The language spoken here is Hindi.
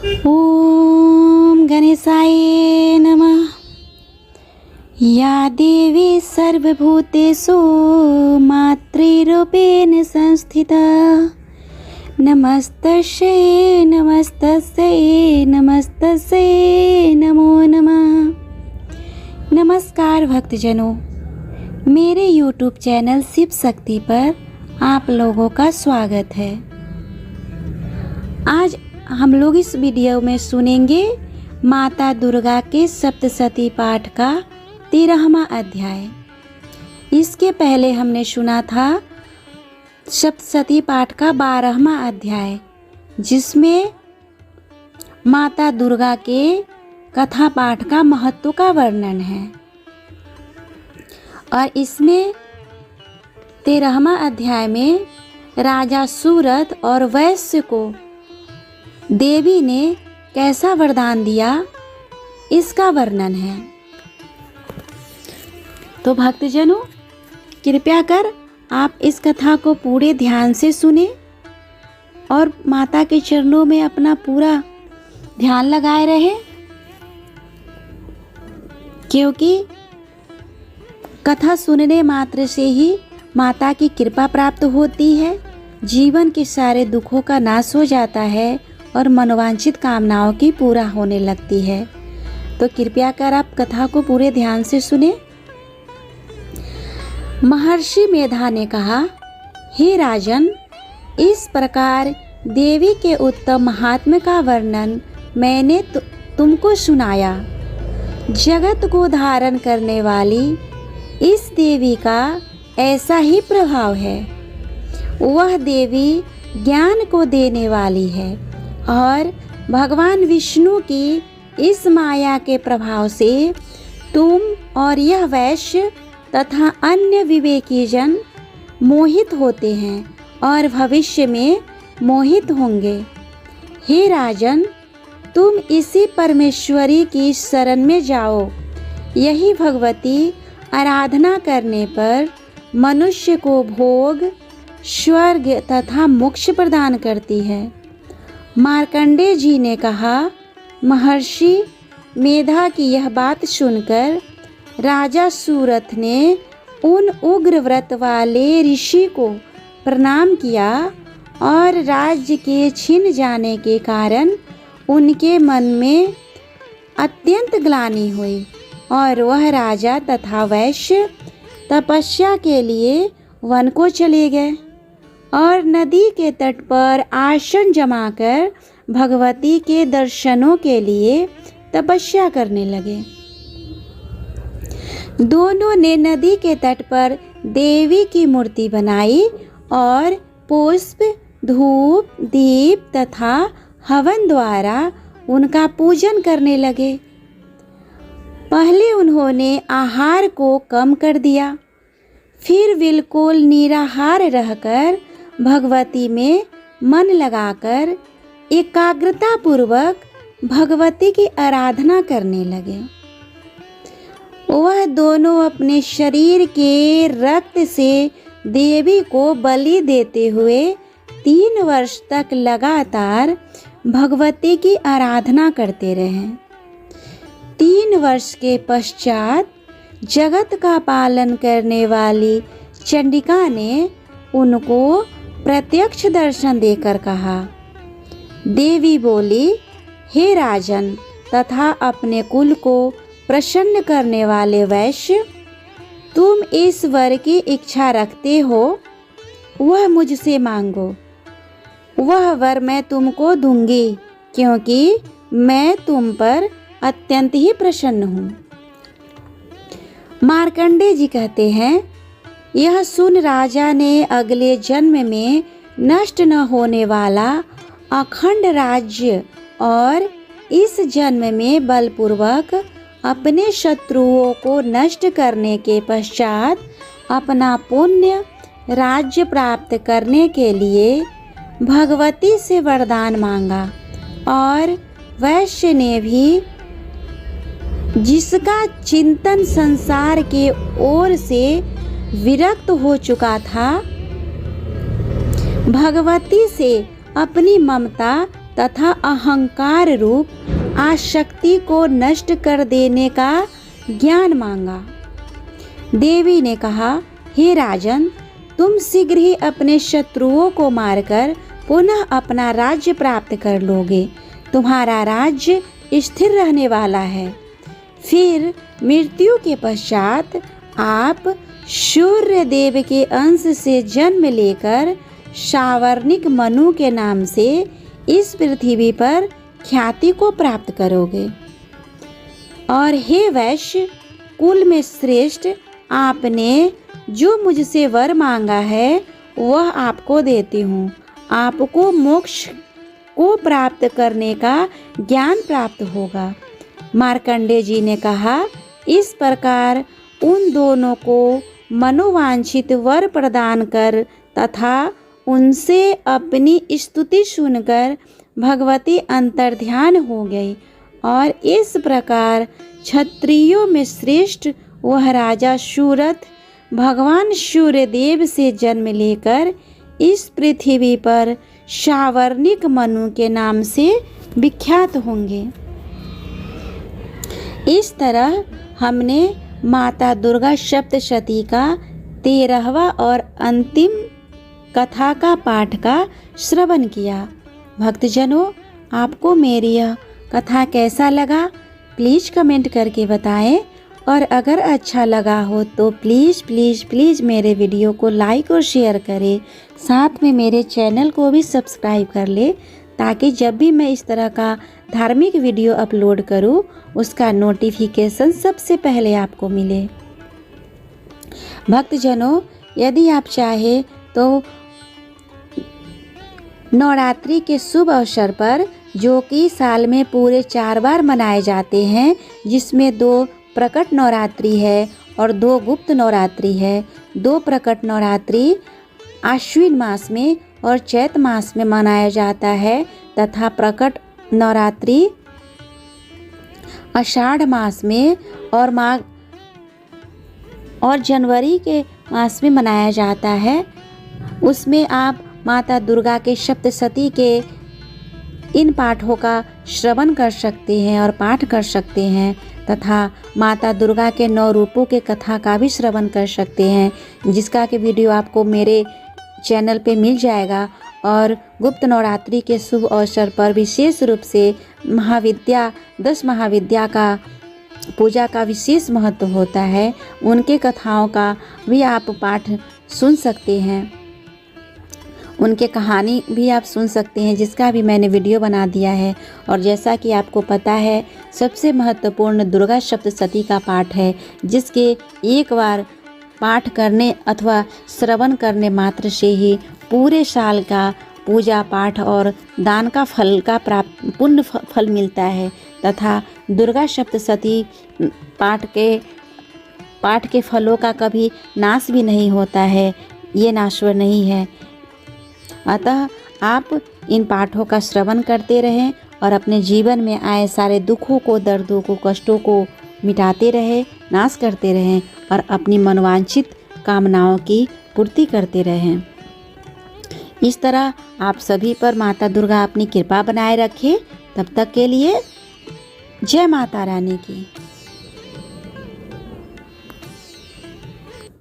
ओम गणेशाय नमः। या देवी सर्वभूतेषु मातृरूपेण संस्थिता नमस्तस्यै नमस्तस्यै नमस्तस्यै नमो नमः। नमस्कार भक्तजनों, मेरे YouTube चैनल शिव शक्ति पर आप लोगों का स्वागत है। आज हम लोग इस वीडियो में सुनेंगे माता दुर्गा के सप्तशती पाठ का 13वां अध्याय। इसके पहले हमने सुना था सप्तशती पाठ का 12वां अध्याय, जिसमें माता दुर्गा के कथा पाठ का महत्व का वर्णन है। और इसमें 13वां अध्याय में राजा सूरत और वैश्य को देवी ने कैसा वरदान दिया, इसका वर्णन है। तो भक्तजनों, कृपया कर आप इस कथा को पूरे ध्यान से सुने और माता के चरणों में अपना पूरा ध्यान लगाए रहे, क्योंकि कथा सुनने मात्र से ही माता की कृपा प्राप्त होती है, जीवन के सारे दुखों का नाश हो जाता है और मनोवांछित कामनाओं की पूरा होने लगती है। तो कृपया कर आप कथा को पूरे ध्यान से सुने। महर्षि मेधा ने कहा, हे राजन, इस प्रकार देवी के उत्तम महात्म्य का वर्णन मैंने तुमको सुनाया। जगत को धारण करने वाली इस देवी का ऐसा ही प्रभाव है। वह देवी ज्ञान को देने वाली है और भगवान विष्णु की इस माया के प्रभाव से तुम और यह वैश्य तथा अन्य विवेकी जन मोहित होते हैं और भविष्य में मोहित होंगे। हे राजन, तुम इसी परमेश्वरी की शरण में जाओ। यही भगवती आराधना करने पर मनुष्य को भोग, स्वर्ग तथा मोक्ष प्रदान करती है। मार्कंडेय जी ने कहा, महर्षि मेधा की यह बात सुनकर राजा सूरत ने उन उग्र व्रत वाले ऋषि को प्रणाम किया और राज्य के छिन जाने के कारण उनके मन में अत्यंत ग्लानि हुई और वह राजा तथा वैश्य तपस्या के लिए वन को चले गए और नदी के तट पर आसन जमाकर भगवती के दर्शनों के लिए तपस्या करने लगे। दोनों ने नदी के तट पर देवी की मूर्ति बनाई और पुष्प, धूप, दीप तथा हवन द्वारा उनका पूजन करने लगे। पहले उन्होंने आहार को कम कर दिया, फिर बिल्कुल निराहार रहकर भगवती में मन लगाकर एकाग्रता पूर्वक भगवती की आराधना करने लगे। वह दोनों अपने शरीर के रक्त से देवी को बलि देते हुए 3 वर्ष तक लगातार भगवती की आराधना करते रहे। 3 वर्ष के पश्चात जगत का पालन करने वाली चंडिका ने उनको प्रत्यक्ष दर्शन देकर कहा। देवी बोली, हे राजन तथा अपने कुल को प्रसन्न करने वाले वैश्य, तुम इस वर की इच्छा रखते हो, वह मुझसे मांगो। वह वर मैं तुमको दूंगी, क्योंकि मैं तुम पर अत्यंत ही प्रसन्न हूँ। मार्कंडेय जी कहते हैं, यह सुन राजा ने अगले जन्म में नष्ट न होने वाला अखंड राज्य और इस जन्म में बलपूर्वक अपने शत्रुओं को नष्ट करने के पश्चात अपना पुण्य राज्य प्राप्त करने के लिए भगवती से वरदान मांगा। और वैश्य ने भी, जिसका चिंतन संसार के ओर से विरक्त हो चुका था, भगवती से अपनी ममता तथा अहंकार रूप आसक्ति को नष्ट कर देने का ज्ञान मांगा। देवी ने कहा, हे राजन, तुम शीघ्र ही अपने शत्रुओं को मारकर पुनः अपना राज्य प्राप्त कर लोगे। तुम्हारा राज्य स्थिर रहने वाला है। फिर मृत्यु के पश्चात आप सूर्य देव के अंश से जन्म लेकर सावर्णिक मनु के नाम से इस पृथ्वी पर ख्याति को प्राप्त करोगे। और हे वैश्य कुल में श्रेष्ठ, आपने जो मुझसे वर मांगा है वह आपको देती हूँ। आपको मोक्ष को प्राप्त करने का ज्ञान प्राप्त होगा। मार्कंडेय जी ने कहा, इस प्रकार उन दोनों को मनोवांछित वर प्रदान कर तथा उनसे अपनी स्तुति सुनकर भगवती अंतर्ध्यान हो गई। और इस प्रकार क्षत्रियों में श्रेष्ठ वह राजा सूरथ भगवान सूर्यदेव से जन्म लेकर इस पृथ्वी पर सावर्णिक मनु के नाम से विख्यात होंगे। इस तरह हमने माता दुर्गा सप्तशती का 13वां और अंतिम कथा का पाठ का श्रवण किया। भक्तजनों, आपको मेरी यह कथा कैसा लगा प्लीज़ कमेंट करके बताएं। और अगर अच्छा लगा हो तो प्लीज़ प्लीज़ प्लीज़ मेरे वीडियो को लाइक और शेयर करें। साथ में मेरे चैनल को भी सब्सक्राइब कर ले, ताकि जब भी मैं इस तरह का धार्मिक वीडियो अपलोड करूं उसका नोटिफिकेशन सबसे पहले आपको मिले। भक्तजनों, यदि आप चाहे तो नवरात्रि के शुभ अवसर पर, जो कि साल में पूरे 4 बार मनाए जाते हैं, जिसमें 2 प्रकट नवरात्रि है और 2 गुप्त नवरात्रि है। 2 प्रकट नवरात्रि आश्विन मास में और चैत मास में मनाया जाता है तथा प्रकट नवरात्रि आषाढ़ मास में और माघ और जनवरी के मास में मनाया जाता है। उसमें आप माता दुर्गा के सप्तशती के इन पाठों का श्रवण कर सकते हैं और पाठ कर सकते हैं तथा माता दुर्गा के 9 रूपों के कथा का भी श्रवण कर सकते हैं, जिसका कि वीडियो आपको मेरे चैनल पे मिल जाएगा। और गुप्त नवरात्रि के शुभ अवसर पर विशेष रूप से 10 महाविद्या का पूजा का विशेष महत्व होता है। उनके कथाओं का भी आप पाठ सुन सकते हैं, उनके कहानी भी आप सुन सकते हैं, जिसका भी मैंने वीडियो बना दिया है। और जैसा कि आपको पता है, सबसे महत्वपूर्ण दुर्गा सप्तशती का पाठ है, जिसके एक बार पाठ करने अथवा श्रवण करने मात्र से ही पूरे साल का पूजा पाठ और दान का फल का पुण्य फल मिलता है। तथा दुर्गा सप्तशती पाठ के फलों का कभी नाश भी नहीं होता है, ये नाशवर नहीं है। अतः आप इन पाठों का श्रवण करते रहें और अपने जीवन में आए सारे दुखों को, दर्दों को, कष्टों को मिटाते रहें, नाश करते रहें और अपनी मनोवांछित कामनाओं की पूर्ति करते रहें। इस तरह आप सभी पर माता दुर्गा अपनी कृपा बनाए रखे। तब तक के लिए जय माता रानी की।